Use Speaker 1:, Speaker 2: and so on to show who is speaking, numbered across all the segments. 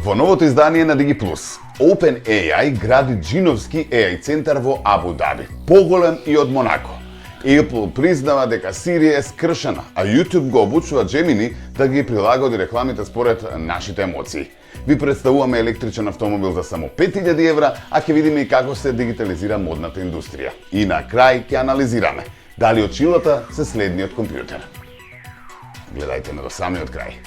Speaker 1: Во новото издание на Digi+, OpenAI гради джиновски AI центар во Абу Даби, поголем и од Монако. Apple признава дека Siri е скршена, а YouTube го обучува Gemini да ги прилагоди рекламите според нашите емоции. Ви представуваме електричен автомобил за само 5000 евра, а ќе видиме и како се дигитализира модната индустрија. И на крај ќе анализираме дали очилата се следниот компјутер. Гледајте ме до самиот крај.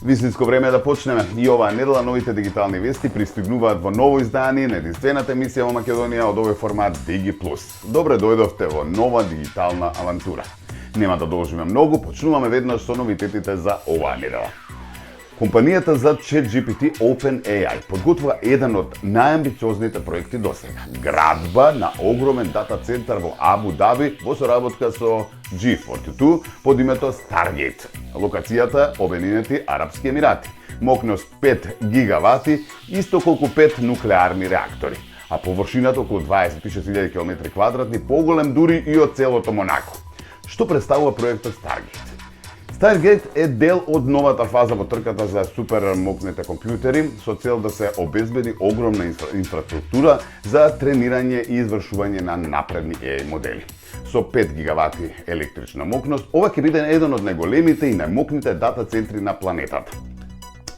Speaker 1: Вистинско време е да почнеме. И оваа недела новите дигитални вести пристигнуваат во ново издание на единствената емисија во Македонија од овој формат Digi+. Добре дојдовте во нова дигитална авантура. Нема да должиме многу, почнуваме веднаш со новитетите за оваа недела. Компанијата за ChatGPT OpenAI подготвува еден од најамбициозните проекти досега. Градба на огромен дата центар во Абу Даби во соработка со G42 под името Stargate. Локацијата Обединети Арапски Емирати. Мокност 5 гигавати, исто колку 5 нуклеарни реактори. А површината околу 26.000 км2, поголем дури и од целото Монако. Што представува проектот Stargate? Stargate е дел од новата фаза во трката за супермокните компјутери со цел да се обезбеди огромна инфраструктура за тренирање и извршување на напредни AI модели. Со 5 гигавати електрична мокност, ова ќе биде еден од најголемите и најмокните дата центри на планетата.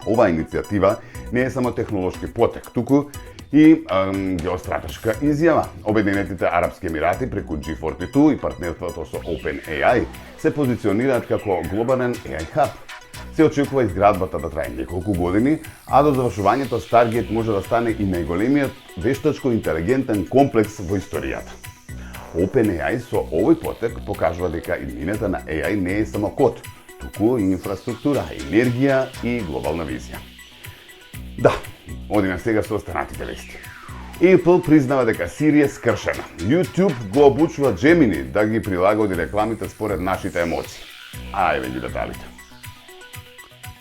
Speaker 1: Оваа иницијатива не е само технолошки потек, туку и геостратешка изјава. Обединетите Арапски Емирати преку G42 и партнерството со OpenAI се позиционираат како глобален AI хаб. Се очекува изградбата да трае неколку години, а до завршувањето Stargate може да стане и најголемиот вештачко интелигентен комплекс во историјата. OpenAI со овој потек покажува дека иднината на AI не е само код, туку и инфраструктура, енергија и глобална визија. Да, одиме сега со останатите вести. Apple признава дека Siri е скршена. YouTube го обучува Gemini да ги прилагоди рекламите според нашите емоции. Ајде ги деталите.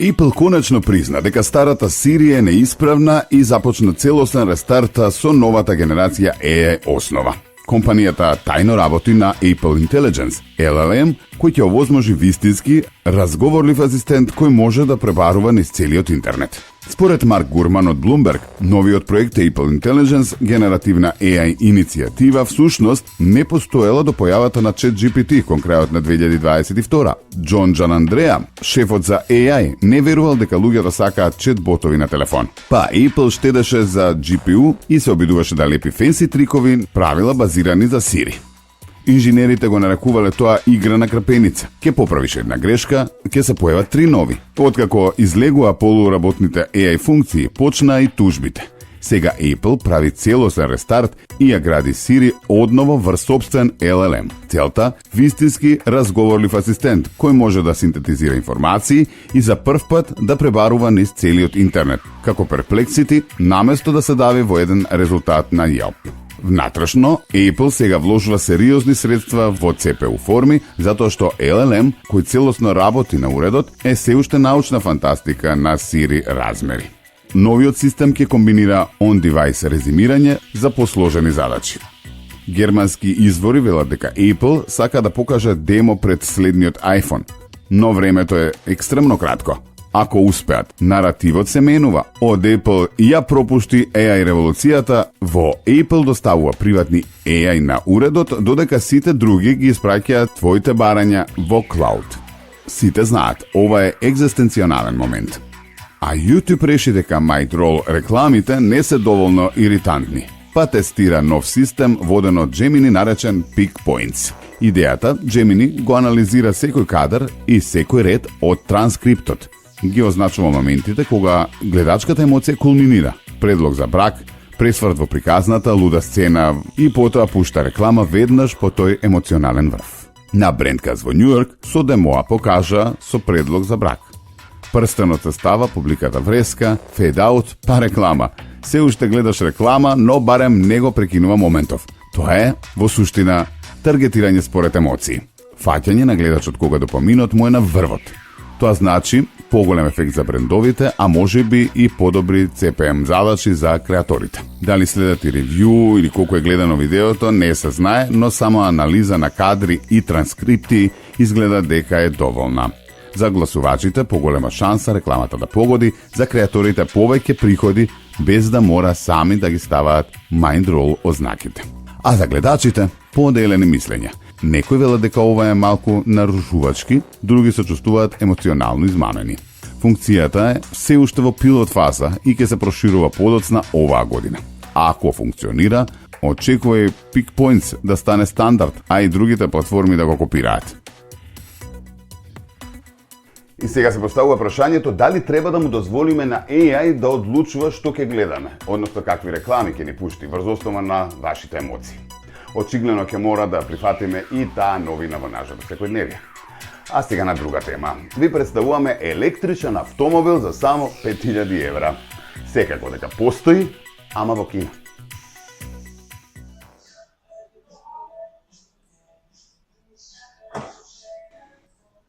Speaker 2: Apple конечно призна дека старата Siri е неисправна и започна целосен рестарт со новата генерација AI основа. Компанијата тајно работи на Apple Intelligence, LLM, кој ќе овозможи вистински разговорлив асистент кој може да пребарува низ целиот интернет. Според Марк Гурман од Bloomberg, новиот проект Apple Intelligence, генеративна AI иницијатива, всушност не постоела до појавата на ChatGPT кон крајот на 2022. Џон Джанандреа, шефот за AI, не верувал дека луѓето сакаат чет-ботови на телефон. Па Apple штедеше за GPU и се обидуваше да лепи фенси трикови, правила базирани за Siri. Инженерите го нарекувале тоа игра на крапеница. Ке поправиш една грешка, ке се појават 3 нови. Откако излегува полуработните AI функции, почнаа и тужбите. Сега Apple прави целосен рестарт и ја гради Siri одново врз сопствен LLM. Целта – вистински разговорлив асистент, кој може да синтетизира информации и за прв пат да пребарува низ целиот интернет, како Perplexity, наместо да се дави во еден резултат на Yelp. Внатрешно, Apple сега вложува сериозни средства во CPU форми, затоа што LLM, кој целосно работи на уредот, е се уште научна фантастика на Siri размери. Новиот систем ќе комбинира on-device резимирање за посложени задачи. Германски извори велат дека Apple сака да покаже демо пред следниот iPhone, но времето е екстремно кратко. Ако успеат, наративот се менува. Од Apple ја пропушти AI револуцијата, во Apple доставува приватни AI на уредот, додека сите други ги испраќаат твоите барања во клауд. Сите знаат, ова е екзистенционален момент. А YouTube реши дека MindRoll рекламите не се доволно иритантни, па тестира нов систем воден од Gemini наречен Pick Points. Идејата, Gemini го анализира секој кадар и секој ред од транскриптот. Ги означува моментите кога гледачката емоција кулминира. Предлог за брак, пресврт во приказната, луда сцена и потоа пушта реклама веднаш по тој емоционален врв. На брендказ во Њујорк со демоа покажа со предлог за брак. Прстенот се става, публиката вреска, фейд аут, па реклама. Се уште гледаш реклама, но барем не го прекинува моментов. Тоа е, во суштина, таргетирање според емоции. Фаќање на гледачот кога допаминот му е на врвот. Тоа значи поголем ефект за брендовите, а можеби и подобри CPM задачи за креаторите. Дали следат и ревју или колку е гледано видеото, не се знае, но само анализа на кадри и транскрипти изгледа дека е доволна. За гласувачите поголема шанса рекламата да погоди, за креаторите повеќе приходи без да мора сами да ги ставаат mind roll ознаките. А за гледачите поделени мислења. Некои велат дека ова е малку нарушувачки, други се чувствуваат емоционално измамени. Функцијата е се уште во пилот фаза и ќе се проширува подоцна оваа година. Ако функционира, очекувај PickPoints да стане стандард, а и другите платформи да го копираат.
Speaker 1: И сега се поставува прашањето дали треба да му дозволиме на AI да одлучува што ќе гледаме, односно какви реклами ќе ни пушти врз основа на вашите емоции. Очигледно ќе мора да прифатиме и таа новина во нашето секојдневие. А сега на друга тема. Ви представуваме електричен автомобил за само 5000 евра. Секако дека постои, ама во Кина.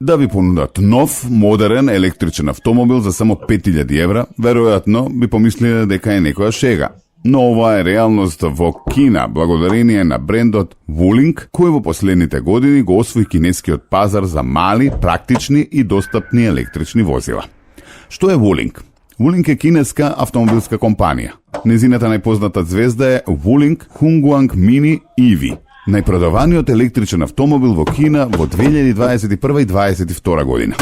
Speaker 2: Да ви понудат нов, модерен електричен автомобил за само 5000 евра, веројатно би помислиле дека е некоја шега. Но ова е реалност во Кина, благодарение на брендот Wuling, кој во последните години го освои кинескиот пазар за мали, практични и достапни електрични возила. Што е Wuling? Wuling е кинеска автомобилска компанија. Незината најпозната звезда е Wuling Hongguang Mini EV. Најпродаваниот електричен автомобил во Кина во 2021 и 2022 година.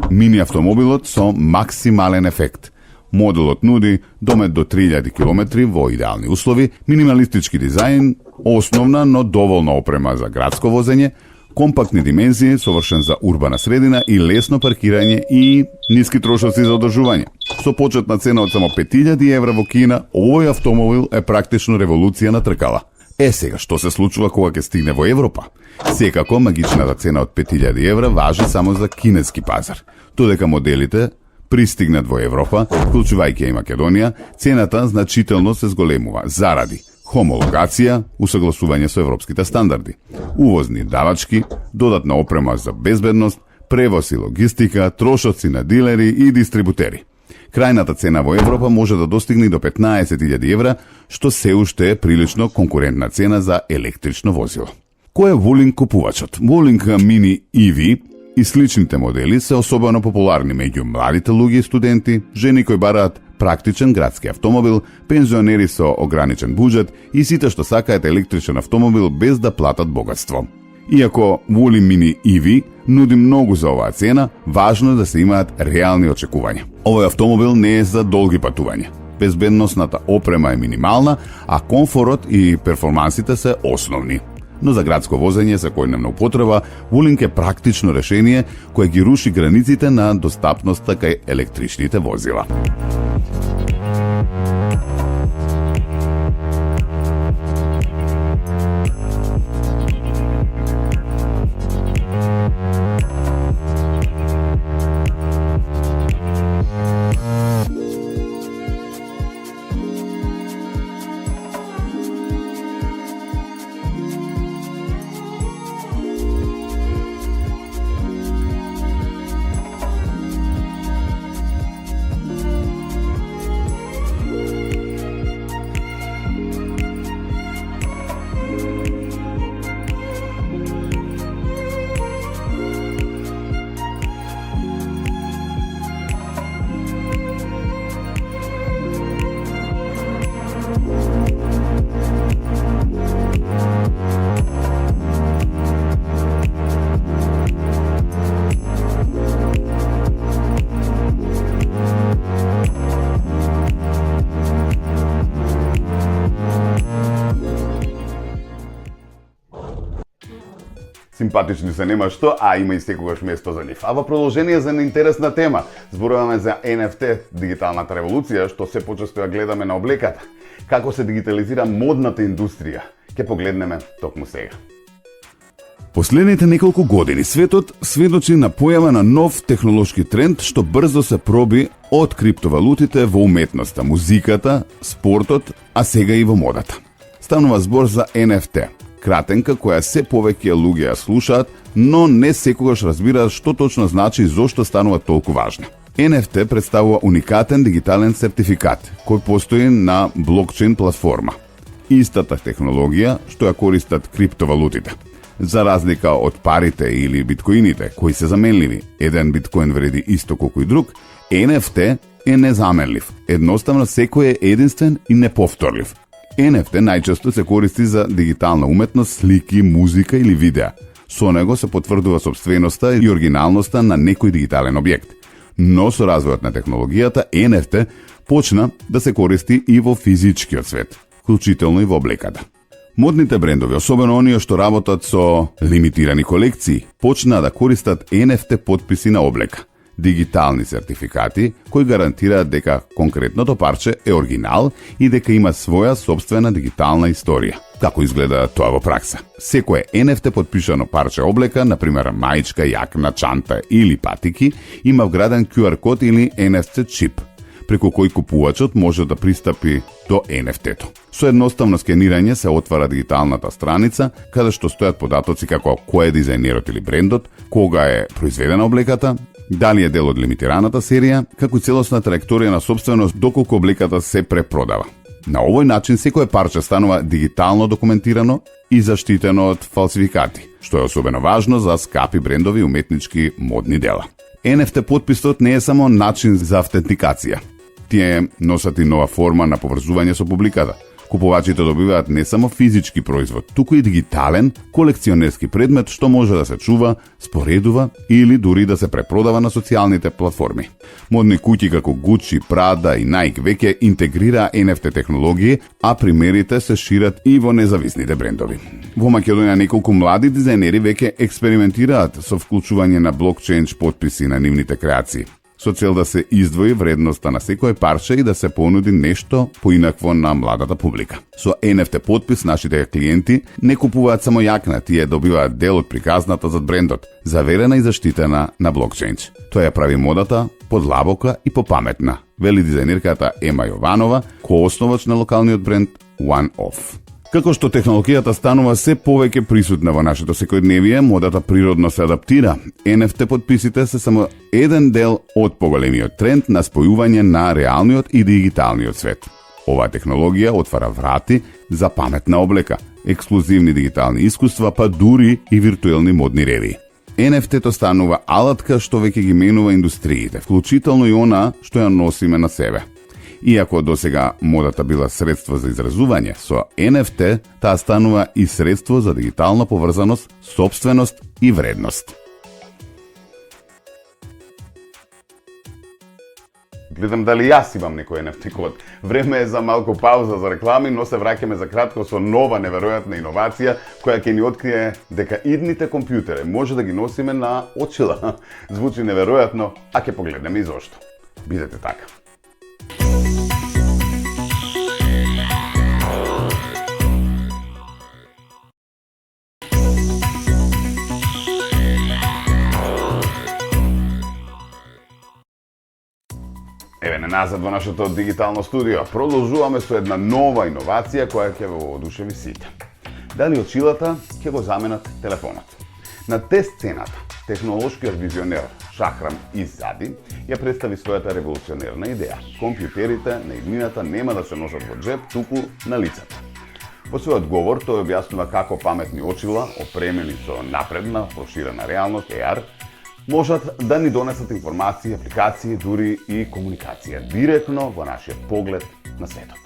Speaker 2: Мини автомобилот со максимален ефект. Моделот нуди домет до 3000 км во идеални услови, минималистички дизајн, основна но доволна опрема за градско возење, компактни димензии, совршен за урбана средина и лесно паркирање и ниски трошоци за одржување. Со почетна цена од само 5000 евра во Кина, овој автомобил е практично револуција на тркала. Сега, што се случува кога ќе стигне во Европа? Секако, магичната цена од 5000 евра важи само за кинески пазар. Додека моделите пристигнат во Европа, вклучувајќи и Македонија, цената значително се зголемува заради хомологација, усогласување со европските стандарди, увозни давачки, додатна опрема за безбедност, превоз и логистика, трошоци на дилери и дистрибутери. Крајната цена во Европа може да достигне до 15.000 евра, што се уште е прилично конкурентна цена за електрично возило. Кој е Wuling купувачот? Wuling Mini EV и сличните модели се особено популарни меѓу младите луѓе и студенти, жени кои бараат практичен градски автомобил, пензионери со ограничен буџет и сите што сакаат електричен автомобил без да платат богатство. Иако Wuling Mini EV нуди многу за оваа цена, важно е да се имаат реални очекувања. Овој автомобил не е за долги патувања. Безбедносната опрема е минимална, а комфорот и перформансите се основни. Но за градско возење за секојдневна употреба, Wuling е практично решение кое ги руши границите на достапноста кај електричните возила.
Speaker 1: Симпатични се нема што, а има и секогаш место за нив. А во продолжение за интересна тема, зборуваме за NFT, дигиталната револуција, што се почесто ја гледаме на облеката. Како се дигитализира модната индустрија? Ќе погледнеме токму сега.
Speaker 2: Последните неколку години светот сведочи на појава на нов технолошки тренд што брзо се проби од криптовалутите во уметноста, музиката, спортот, а сега и во модата. Станува збор за NFT, кратенка која се повеќе луѓе ја слушаат, но не секогаш разбираат што точно значи и зошто станува толку важна. NFT представува уникатен дигитален сертификат кој постои на блокчейн платформа. Истата технологија што ја користат криптовалутите. За разлика од парите или биткоините, кои се заменливи, еден биткоин вреди исто колку и друг, NFT е незаменлив. Едноставно секој е единствен и неповторлив. NFT најчесто се користи за дигитална уметност, слики, музика или видеа. Со него се потврдува собственоста и оригиналноста на некој дигитален објект. Но со развојот на технологијата, NFT почна да се користи и во физичкиот свет, вклучително и во облеката. Модните брендови, особено оние што работат со лимитирани колекции, почнаа да користат NFT потписи на облека, дигитални сертификати кои гарантираат дека конкретното парче е оригинал и дека има своја собствена дигитална историја. Како изгледа тоа во пракса? Секое NFT потпишано парче облека, например маичка, јакна, чанта или патики, има вграден QR код или NFC чип, преку кој купувачот може да пристапи до NFT-то. Со едноставно скенирање се отвара дигиталната страница, каде што стојат податоци како кој е дизајнерот или брендот, кога е произведена облеката, дали е дел од лимитираната серија, како и целосна траекторија на собственост доколку облеката се препродава. На овој начин секое парче станува дигитално документирано и заштитено од фалсификати, што е особено важно за скапи брендови и уметнички модни дела. NFT потписот не е само начин за автентикација. Тие носат и нова форма на поврзување со публиката. Купувачите добиваат не само физички производ, туку и дигитален, колекционерски предмет што може да се чува, споредува или дури да се препродава на социјалните платформи. Модни куќи како Gucci, Prada и Nike веќе интегрираа NFT технологии, а примерите се шират и во независните брендови. Во Македонија неколку млади дизајнери веќе експериментираат со вклучување на блокчейн потписи на нивните креации, со цел да се издвои вредноста на секое парче и да се понуди нешто поинакво на младата публика. Со NFT потпис нашите клиенти не купуваат само јакна, тие добиваат дел од приказната зад брендот, заверена и заштитена на блокчейн. Тоа ја прави модата подлабока и попаметна, вели дизајнерката Ема Јованова, коосновач на локалниот бренд One Off. Како што технологијата станува се повеќе присутна во нашето секојдневие, модата природно се адаптира. NFT потписите се само еден дел од поголемиот тренд на спојување на реалниот и дигиталниот свет. Оваа технологија отвара врати за паметна облека, ексклузивни дигитални искуства, па дури и виртуелни модни реди. NFT-то станува алатка што веќе ги менува индустриите, вклучително и она што ја носиме на себе. Иако досега модата била средство за изразување, со NFT таа станува и средство за дигитална поврзаност, собственост и вредност.
Speaker 1: Гледам дали јас имам некој NFT код. Време е за малку пауза за реклами, но се враќаме за кратко со нова неверојатна иновација која ќе ни открие дека идните компјутери може да ги носиме на очила. Звучи неверојатно, а ќе погледнеме и зошто. Бидете така. Еве не назад во нашето дигитално студио. Продолжуваме со една нова иновација која ќе ве воодушеви сите. Дали очилата ќе го заменат телефонот? На тест сцената, технолошкиот визионер Шахрам Изади ја представи својата револуционерна идеја. Компјутерите на иднината нема да се носат во джеб, туку на лицето. Во својот говор тој објаснува како паметни очила, опремени со напредна, проширена реалност, AR, можат да ни донесат информации, апликации, дури и комуникација директно во нашиот поглед на светот.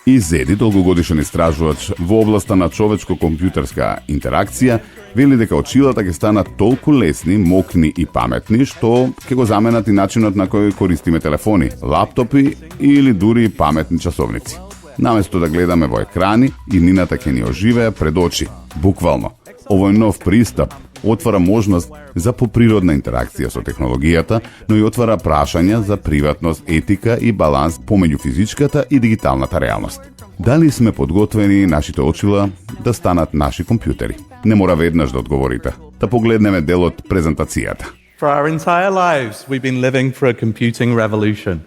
Speaker 2: Изеди, долгогодишен истражувач во областа на човечко-компјутерска интеракција, вели дека очилата ќе станат толку лесни, мокни и паметни, што ќе го заменат и начинот на кој користиме телефони, лаптопи или дури паметни часовници. Наместо да гледаме во екрани, иднината ќе ни оживее пред очи, буквално. Овој нов пристап Отвара можност за поприродна интеракција со технологијата, но и отвара прашања за приватност, етика и баланс помеѓу физичката и дигиталната реалност. Дали сме подготвени нашите очила да станат наши компјутери? Не мора веднаш да одговорите. Да погледнеме дел од презентацијата.
Speaker 3: For our entire lives, we've been living for a computing revolution.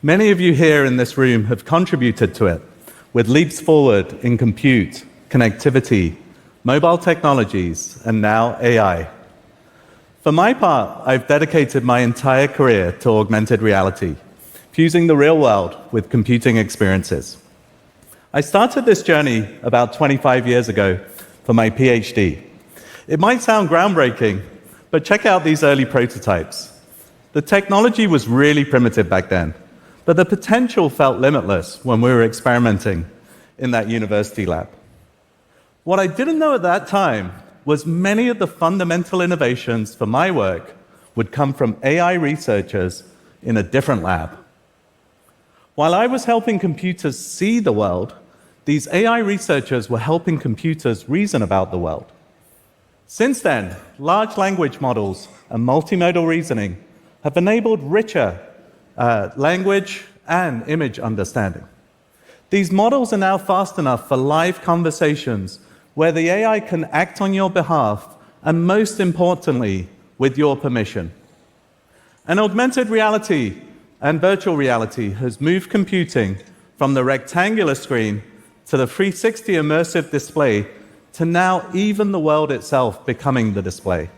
Speaker 3: Many of you here in this room have contributed to it with leaps forward in compute, connectivity, mobile technologies, and now AI. For my part, I've dedicated my entire career to augmented reality, fusing the real world with computing experiences. I started this journey about 25 years ago for my PhD. It might sound groundbreaking, but check out these early prototypes. The technology was really primitive back then, but the potential felt limitless when we were experimenting in that university lab. What I didn't know at that time was many of the fundamental innovations for my work would come from AI researchers in a different lab. While I was helping computers see the world, these AI researchers were helping computers reason about the world. Since then, large language models and multimodal reasoning have enabled richer language and image understanding. These models are now fast enough for live conversations where the AI can act on your behalf and, most importantly, with your permission. And augmented reality and virtual reality has moved computing from the rectangular screen to the 360 immersive display to now even the world itself becoming the display.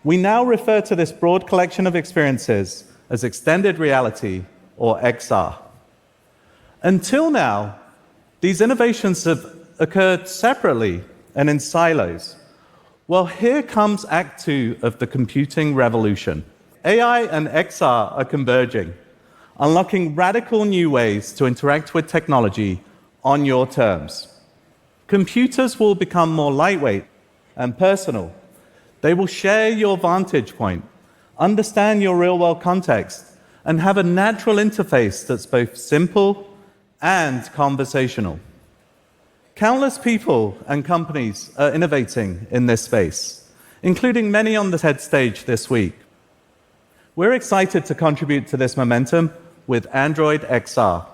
Speaker 3: We now refer to this broad collection of experiences as extended reality, or XR. Until now, these innovations have occurred separately and in silos. Well, here comes Act 2 of the computing revolution. AI and XR are converging, unlocking radical new ways to interact with technology on your terms. Computers will become more lightweight and personal. They will share your vantage point, understand your real-world context, and have a natural interface that's both simple and conversational. Countless people and companies are innovating in this space, including many on the TED stage this week. We're excited to contribute to this momentum with Android XR.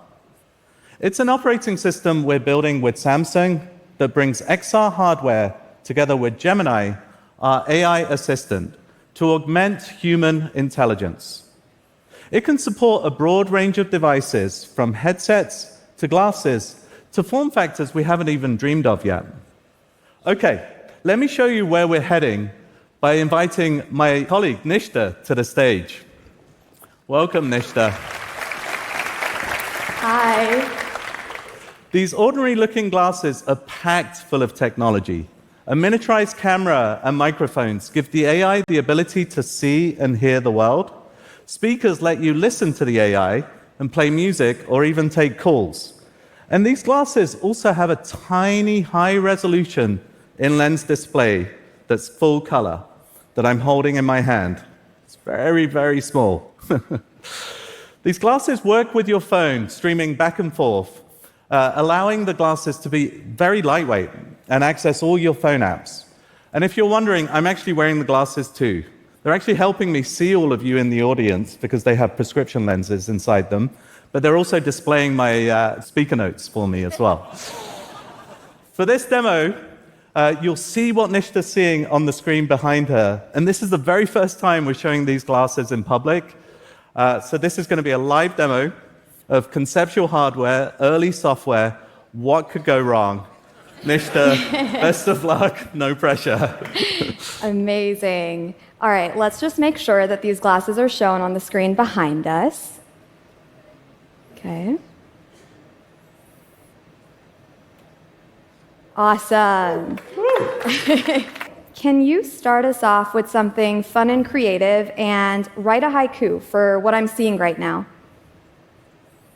Speaker 3: It's an operating system we're building with Samsung that brings XR hardware together with Gemini, our AI assistant, to augment human intelligence. It can support a broad range of devices, from headsets to glasses to form factors we haven't even dreamed of yet. Okay, let me show you where we're heading by inviting my colleague Nishta to the stage. Welcome, Nishta.
Speaker 4: Hi.
Speaker 3: These ordinary-looking glasses are packed full of technology. A miniaturized camera and microphones give the AI the ability to see and hear the world. Speakers let you listen to the AI and play music or even take calls. And these glasses also have a tiny high-resolution in-lens display that's full color that I'm holding in my hand. It's very, very small. These glasses work with your phone, streaming back and forth, allowing the glasses to be very lightweight and access all your phone apps. And if you're wondering, I'm actually wearing the glasses too. They're actually helping me see all of you in the audience because they have prescription lenses inside them, but they're also displaying my speaker notes for me as well. For this demo, you'll see what Nishta's seeing on the screen behind her, and this is the very first time we're showing these glasses in public. So this is going to be a live demo of conceptual hardware, early software. What could go wrong? Nishta, best of luck, no pressure.
Speaker 4: Amazing. All right, let's just make sure that these glasses are shown on the screen behind us. Okay. Awesome. Can you start us off with something fun and creative and write a haiku for what I'm seeing right now?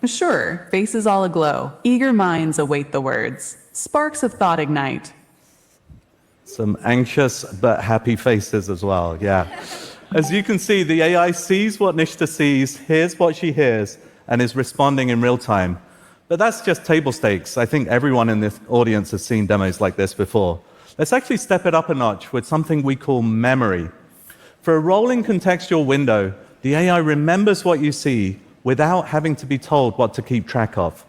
Speaker 5: Sure, faces all aglow. Eager minds await the words. Sparks of thought ignite.
Speaker 3: Some anxious but happy faces as well, yeah. As you can see, the AI sees what Nishta sees, hears what she hears, and is responding in real time. But that's just table stakes. I think everyone in this audience has seen demos like this before. Let's actually step it up a notch with something we call memory. For a rolling contextual window, the AI remembers what you see without having to be told what to keep track of.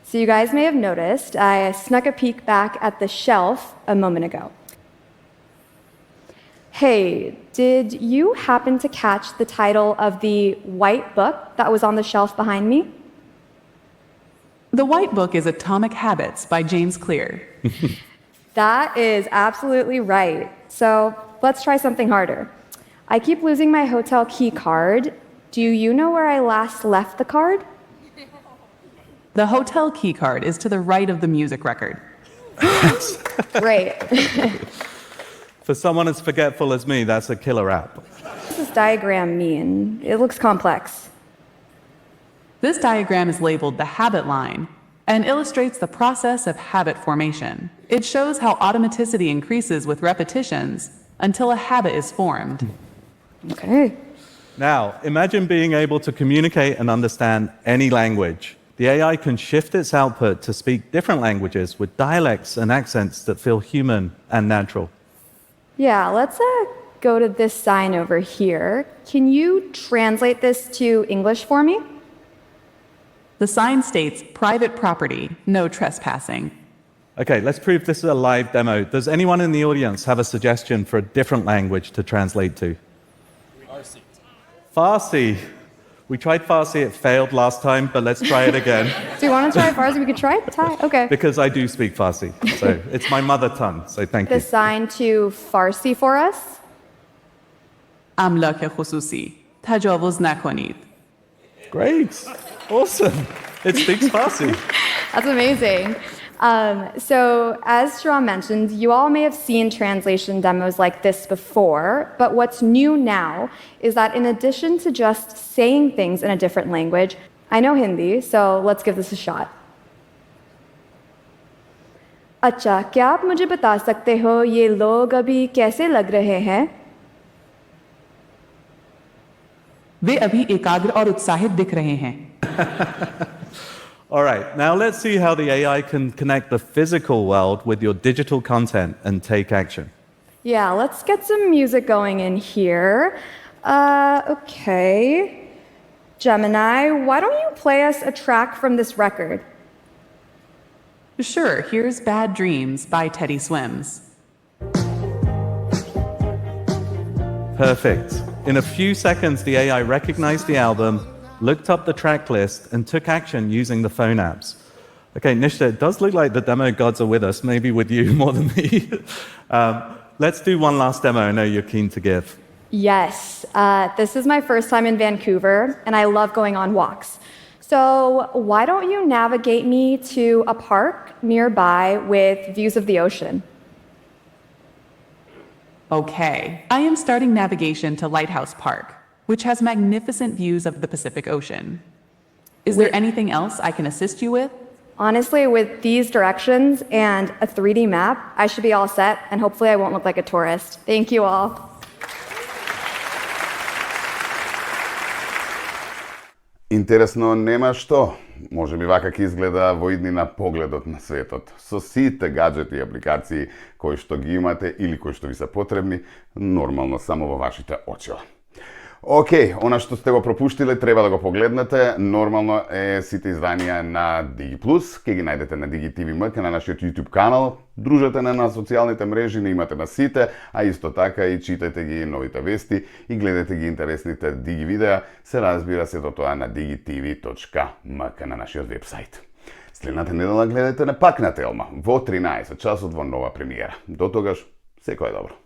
Speaker 4: So you guys may have noticed I snuck a peek back at the shelf a moment ago. Hey, did you happen to catch the title of the white book that was on the shelf behind me?
Speaker 5: The white book is Atomic Habits by James Clear.
Speaker 4: That is absolutely right. So let's try something harder. I keep losing my hotel key card. Do you know where I last left the card?
Speaker 5: The hotel key card is to the right of the music record.
Speaker 4: Great.
Speaker 3: For someone as forgetful as me, that's a killer app.
Speaker 4: What does this diagram mean? It looks complex.
Speaker 5: This diagram is labeled the habit line and illustrates the process of habit formation. It shows how automaticity increases with repetitions until a habit is formed.
Speaker 4: Okay.
Speaker 3: Now, imagine being able to communicate and understand any language. The AI can shift its output to speak different languages with dialects and accents that feel human and natural.
Speaker 4: Yeah, let's go to this sign over here. Can you translate this to English for me?
Speaker 5: The sign states private property, no trespassing.
Speaker 3: Okay, let's prove this is a live demo. Does anyone in the audience have a suggestion for a different language to translate to? Farsi. Farsi. We tried Farsi, it failed last time, but let's try it again.
Speaker 4: Do you want to try Farsi? We could try it. Okay.
Speaker 3: Because I do speak Farsi, so it's my mother tongue, so thank you.
Speaker 4: The sign to Farsi for us.
Speaker 5: املاک خصوصی تجاوز نکنید.
Speaker 3: Great, awesome. It speaks Farsi.
Speaker 4: That's amazing. So, as Sharon mentioned, you all may have seen translation demos like this before, but what's new now is that in addition to just saying things in a different language, I know Hindi, so let's give this a shot. अच्छा, क्या आप मुझे बता सकते हो ये लोग अभी कैसे लग रहे हैं?
Speaker 5: वे अभी एकाग्र और उत्साहित दिख रहे हैं.
Speaker 3: All right, now let's see how the AI can connect the physical world with your digital content and take action.
Speaker 4: Yeah, let's get some music going in here. Okay. Gemini, why don't you play us a track from this record?
Speaker 5: Sure, here's Bad Dreams by Teddy Swims.
Speaker 3: Perfect. In a few seconds, the AI recognized the album, looked up the track list, and took action using the phone apps. Okay, Nishta, it does look like the demo gods are with us, maybe with you more than me. Let's do one last demo I know you're keen to give.
Speaker 4: Yes, this is my first time in Vancouver, and I love going on walks. So why don't you navigate me to a park nearby with views of the ocean?
Speaker 5: Okay, I am starting navigation to Lighthouse Park, which has magnificent views of the Pacific Ocean. Is there anything else I can assist you with?
Speaker 4: Honestly, with these directions and a 3D map, I should be all set, and hopefully I won't look like a tourist. Thank you all.
Speaker 1: Интересно нема што. Може би вака ќе изгледа во иднина погледот на светот. Со сите гаджети и апликации кои што ги имате или кои што ви се потребни, нормално само во вашите очила. Океј, она што сте го пропуштиле, треба да го погледнете. Нормално е сите изданија на Digi+, ќе ги најдете на DigiTV.mk на нашиот YouTube канал. Дружете на социјалните мрежи, не имате на сите, а исто така и читајте ги новите вести и гледате ги интересните Digi видеа. Се разбира сето тоа на digitv.mk на нашиот вебсайт. Следната недела гледате на пак на Телма во 13 часот во нова премиера. До тогаш, секој добро.